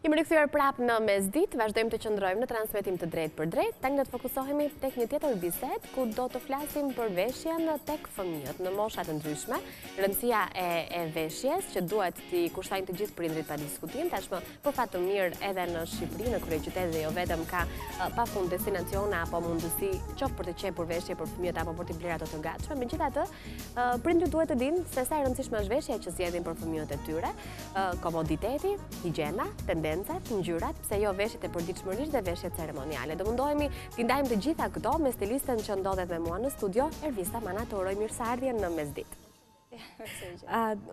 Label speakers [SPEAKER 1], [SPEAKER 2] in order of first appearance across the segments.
[SPEAKER 1] Jemi rikthyer prapë në Mesditë, vazhdojmë të qëndrojmë në transmetim të drejtë për drejtë. Tani do të fokusohemi tek një tjetër bisedë ku do të flasim për veshjen tek fëmijët në mosha të ndryshme, rëndësia e veshjes që duhet t'i kushtojnë të gjithë prindrit pa diskutim. Tashmë për fat të mirë edhe në Shqipëri, në kryeqytet dhe jo vetëm ka pafund destinacione apo mundësi qoftë për të qepur veshje për fëmijët apo për t'i blerë ato të gatshme. Megjithatë, prindrit duhet të dinë se sa e rëndësishme është veshja që zgjedhin për fëmijët e tyre, komoditeti, higjiena, tendencat, ngjyrat, pse jo veshjet e përditshmërisë dhe veshjet ceremoniale. Do mundohemi t'i ndajmë të gjitha këto me stilistën që ndodhet me mua në studio, Ervisa Mana, të uroj mirëseardhjen në Mesditë.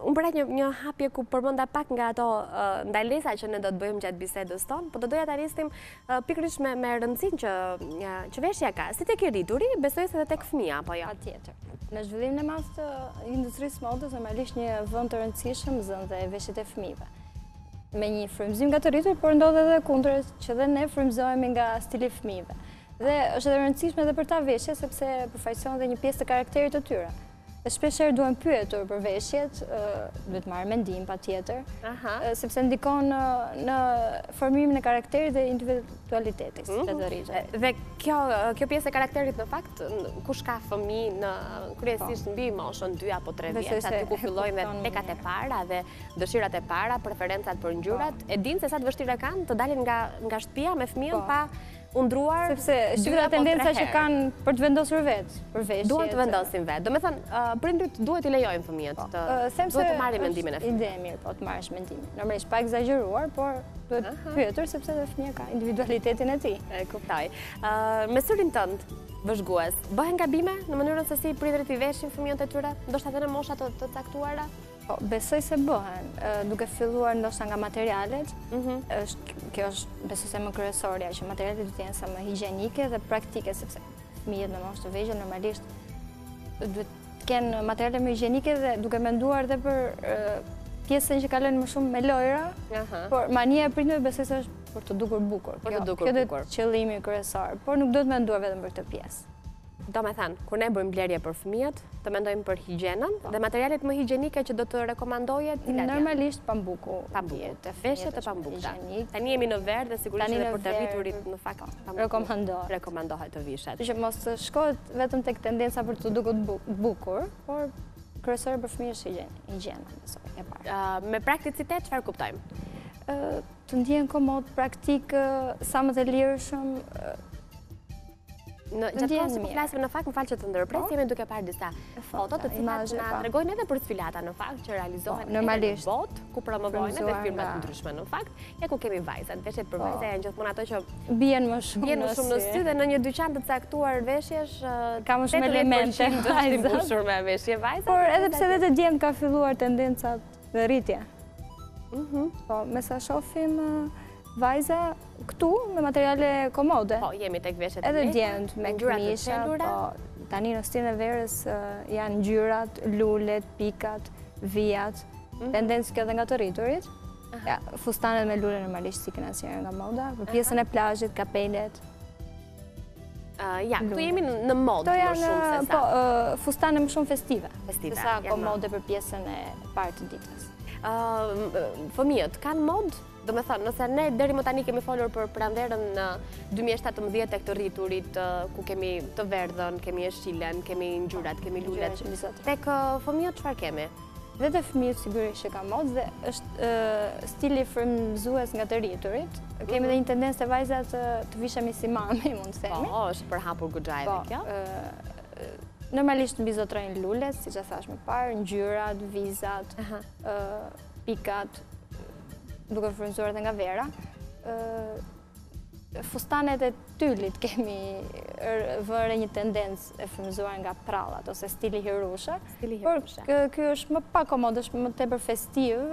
[SPEAKER 1] Unë bëra një hapje ku përmenda pak nga ato ndalesa që ne do të bëjmë gjatë bisedës tonë, po do doja ta nisnim pikërisht me rëndësinë që veshja ka. Si tek i rrituri, besoj se edhe tek fëmia, apo jo?
[SPEAKER 2] Patjetër. Në zhvillimin e madh të industrisë modës, normalisht një vend të rëndësishëm zën dhe veshjet e fëmijëve. Me një frymëzim nga të rritur, por ndodhet edhe kundër që dhe ne frymëzohemi nga stili i fëmijëve. Dhe është edhe rëndësishme edhe për ta veshje sepse përfaqëson edhe një pjesë të karakterit të tyre. Dhe shpeshherë duhen pyetur për veshjet, duhet marrë mendim patjetër, sepse ndikon në formimin e karakterit dhe individualitetit të të rritur.
[SPEAKER 1] Dhe kjo pjesë e karakterit në fakt, kush ka fëmijë në kryesisht mbi moshën 2 apo 3 vjeç, aty ku fillojnë dhe tekat e para dhe dëshirat e para, preferencat për ngjyrat, e dinë se sa të vështirë kanë të dalin nga shtëpia me fëmijën pa undruar,
[SPEAKER 2] sepse shqiptarët tendenca që kanë për të vendosur vetë për veshjet.
[SPEAKER 1] Duan të vendosin vetë. Do me thënë, prindrit duhet i lejojnë fëmijët duhet të marrin mendimin e fëmijës.
[SPEAKER 2] Ide e mirë, po të marrësh mendimin. Normalisht pa egzageruar, por duhet pyetur sepse edhe fëmia ka individualitetin e tij.
[SPEAKER 1] E kuptoj. Me syrin tënd vëzhgues, bëhen gabime në mënyrën se si prindrit i veshin fëmijët e tyre, ndoshta edhe në mosha të caktuara?
[SPEAKER 2] Besoj se bëhen, duke filluar ndoshta nga materialet, kjo është besoj se më kryesorja, që materialet duhet të jenë sa më higjienike dhe praktike, sepse fëmijët në moshë të vegjël normalisht duhet të kenë materiale më higjienike dhe duke menduar edhe për pjesën që kalojnë më shumë me lojra, por mania e prindërve besoj se është për të dukur bukur. Kjo do të qëllimi kryesor, por nuk duhet menduar vetëm për këtë pjesë.
[SPEAKER 1] Do me thënë, kur ne bëjmë blerje për fëmijët, të mendojmë për higjienën dhe materialet më higjienike që do të rekomandoje cilat janë?
[SPEAKER 2] Normalisht pambuku.
[SPEAKER 1] Veshjet e pambukta. Tani jemi në verë dhe sigurisht edhe për të rriturit në fakt rekomandohet të vishet.
[SPEAKER 2] Që mos të shkohet vetëm tek tendenca për të dukur bukur, por kryesore për fëmijë është higjiena, besoj, e parë.
[SPEAKER 1] Me prakticitet çfarë kuptojmë?
[SPEAKER 2] Të ndjen komod, praktik, sa më të lirshëm.
[SPEAKER 1] Gjatë kohës që po flasim në fakt, më falë që të ndërpres, jemi duke parë disa foto të cilat na tregojnë edhe për sfilata në fakt që realizohen edhe në botë, ku promovojnë edhe firma të ndryshme në fakt. Ja ku kemi vajzat, veshjet për vajza janë gjithmonë ato që
[SPEAKER 2] bien më shumë
[SPEAKER 1] në sy dhe në një dyqan të caktuar veshjesh
[SPEAKER 2] ka më shumë elemente
[SPEAKER 1] të mbushur me veshje vajza.
[SPEAKER 2] Por edhe pse edhe të djemt ka filluar tendencat në rritje. Po, me sa shohim vajza këtu me materiale komode.
[SPEAKER 1] Po, jemi tek veshjet e
[SPEAKER 2] edhe djemt me këmisha, po tani në stilin e verës janë ngjyrat, lulet, pikat, vijat, tendencë kjo edhe nga të rriturit. Fustanet me lule normalisht sikin asnjëherë nga moda, për pjesën e plazhit, kapelet.
[SPEAKER 1] Ja, këtu jemi në modë më shumë se sa.
[SPEAKER 2] Po, fustane më shumë festive.
[SPEAKER 1] Festive.
[SPEAKER 2] Sa komode për pjesën e parë të ditës.
[SPEAKER 1] Fëmijët kanë modë? Do me thënë, nëse ne deri më tani kemi folur për pranverën në 2017 tek të rriturit, ku kemi të verdhën, kemi eshqilen, kemi ngjyrat, kemi lulet. Tek fëmijët çfarë kemi?
[SPEAKER 2] Dhe te fëmijët sigurisht që ka modë dhe është stili frymëzues nga të rriturit. Kemi edhe një tendencë të vajzat të vishemi si mami, mund të themi.
[SPEAKER 1] Po, është përhapur goxha edhe kjo.
[SPEAKER 2] Normalisht mbizotrojnë lulet, siç e thash më parë, ngjyrat, vizat, pikat, duke frymëzuar edhe nga vera. Fustanet e tyllit kemi vënë një tendencë e frymëzuar nga prallat ose stili hirushe. Por ky është më pak komod, është më tepër festiv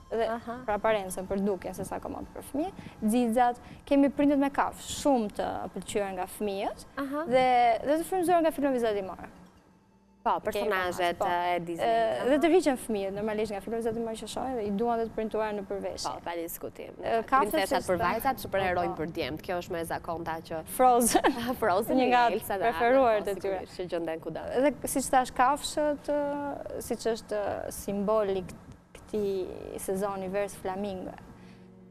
[SPEAKER 2] dhe për aparencën, për dukjen se sa komod për fëmijë. Xixat, kemi printet me kafshë, shumë të pëlqyer nga fëmijët dhe të frymëzuar nga filmat vizatimor.
[SPEAKER 1] Po, personazhet e Disney.
[SPEAKER 2] Dhe të rriqen fëmijët, normalisht nga filmat vizatimor që shohin dhe i duan dhe të printuar në përveshje.
[SPEAKER 1] Po, pa diskutim. Princeshat për vajzat, superherojnë për djemt. Kjo është më e zakonta që
[SPEAKER 2] Frozen, një nga preferuarit e tyre.
[SPEAKER 1] Që gjenden kudo.
[SPEAKER 2] Dhe siç thash, kafshët, siç është simbolik këtij sezoni vers flamingo.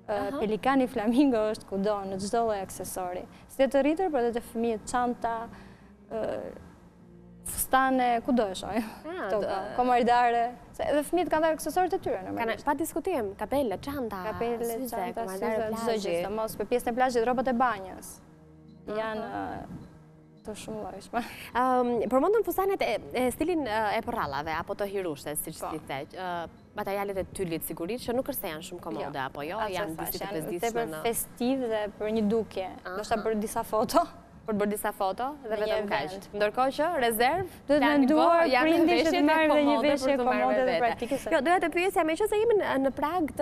[SPEAKER 2] pelikani flamingo është kudo, në çdo lloj aksesori. Si të rritur, por edhe të fëmijët çanta, fustane, kudo e shohin. Komardare. Edhe fëmijët kanë dhënë aksesorit e tyre normalisht.
[SPEAKER 1] Pa diskutim, kapele, çanta, syze, komardare,
[SPEAKER 2] çdo gjë, mos për pjesën e plazhit, rrobat e banjës. Janë të shumë llojshme.
[SPEAKER 1] Përmendën fustanet e stilin e porrallave apo të hirushtes, siç ti the. Materialet e tyllit sigurisht që nuk është se janë shumë komode apo jo, janë disi të përditshme në
[SPEAKER 2] festiv dhe për një dukje, ndoshta për disa foto.
[SPEAKER 1] Për bërë disa foto dhe vetëm kaq. Ndërkohë që rezervë
[SPEAKER 2] duhet të menduar prindi që të marrë dhe një veshje komode dhe praktike.
[SPEAKER 1] Jo, doja të pyesja me që se jemi në prag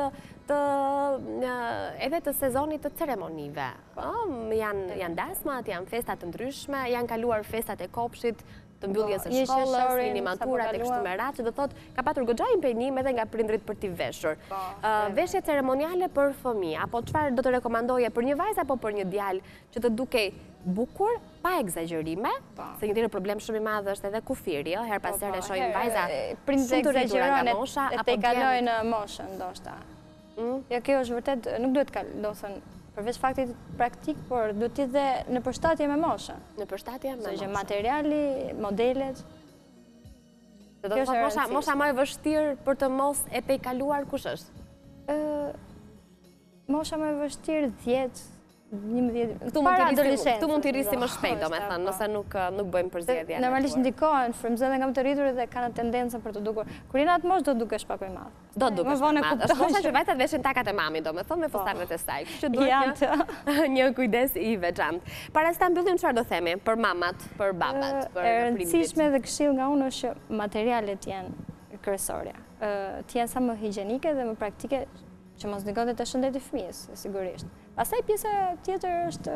[SPEAKER 1] edhe të sezonit të ceremonive. Janë dasmat, janë festat të ndryshme, janë kaluar festat e kopshit, të mbylljes së shkollës, minimaturat e kështu me radhë, që do thotë ka patur goxha impenjim edhe nga prindrit për t'i veshur. Veshje ceremoniale për fëmijë, apo çfarë do të rekomandoje për një vajzë apo për një djalë që të dukej bukur, pa egzagjerime, se një tjetër problem shumë i madh është edhe kufiri, her pas here shohim vajza
[SPEAKER 2] prindrit egzagjerojnë e te kalojnë moshën ndoshta. Jo, kjo është vërtet, nuk duhet kalosën përveç faktit praktik, por duhet të jetë në përshtatje me moshën.
[SPEAKER 1] Në përshtatje me moshën.
[SPEAKER 2] Materiali, modelet.
[SPEAKER 1] Do të thotë mosha më e vështirë për të mos e pejkaluar kush është?
[SPEAKER 2] Mosha më e vështirë 10, 11,
[SPEAKER 1] Këtu mund t'i rrisi më shpejt, domethënë, nëse nuk bëjmë përzgjedhje.
[SPEAKER 2] Normalisht ndikohen, frymëzojnë dhe nga më të rritur dhe kanë tendencën për të dukur. Kur jeni atë moshë do dukesh pak më i madh.
[SPEAKER 1] Do dukesh më i madh. Është mosha që vajzat veshin takat e mami, domethënë me fustanet e saj. Kështu duhet një kujdes i veçantë. Para se ta mbyllim, çfarë do themi për mamat, për babat, për
[SPEAKER 2] prindërit? E rëndësishme dhe këshill nga unë është që materialet janë kryesorja. Të jenë sa më higjienike dhe më praktike, që mos ndikojnë te shëndeti i fëmijës, sigurisht. Pastaj pjesa tjetër është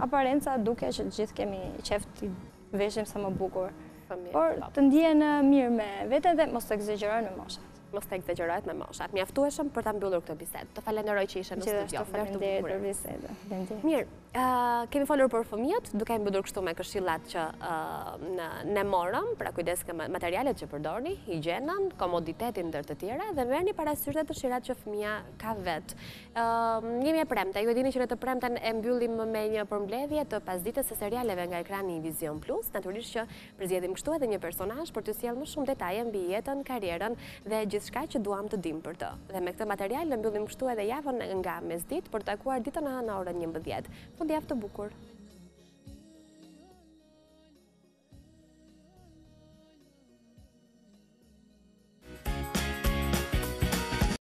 [SPEAKER 2] aparenca, duke që gjithë kemi qejf të veshim sa më bukur. Por të ndihen mirë me veten dhe mos të egzagjerojnë me moshat.
[SPEAKER 1] Mos të egzagjerohet me moshat. Mjaftueshëm për ta mbyllur këtë bisedë. Të falenderoj që ishe në studio.
[SPEAKER 2] Faleminderit për bisedën.
[SPEAKER 1] Mirë, kemi folur për fëmijët, duke mbyllur kështu me këshillat që ne morëm, pra kujdes me materialet që përdorni, higjienën, komoditetin ndër të tjera dhe merrni parasysh dhe dëshirat që fëmia ka vet. Jemi e premte, ju e dini që në të premten e mbyllim me një përmbledhje të pasdites së serialeve nga ekrani i Vizion Plus, natyrisht që përzgjedhim kështu edhe një personazh për t'ju sjellë më shumë detaje mbi jetën, karrierën dhe gjithçka që duam të dim për të. Dhe me këtë material mbyllim kështu edhe javën nga Mesditë për të takuar ditën në orën 11. Fundjavë të bukur.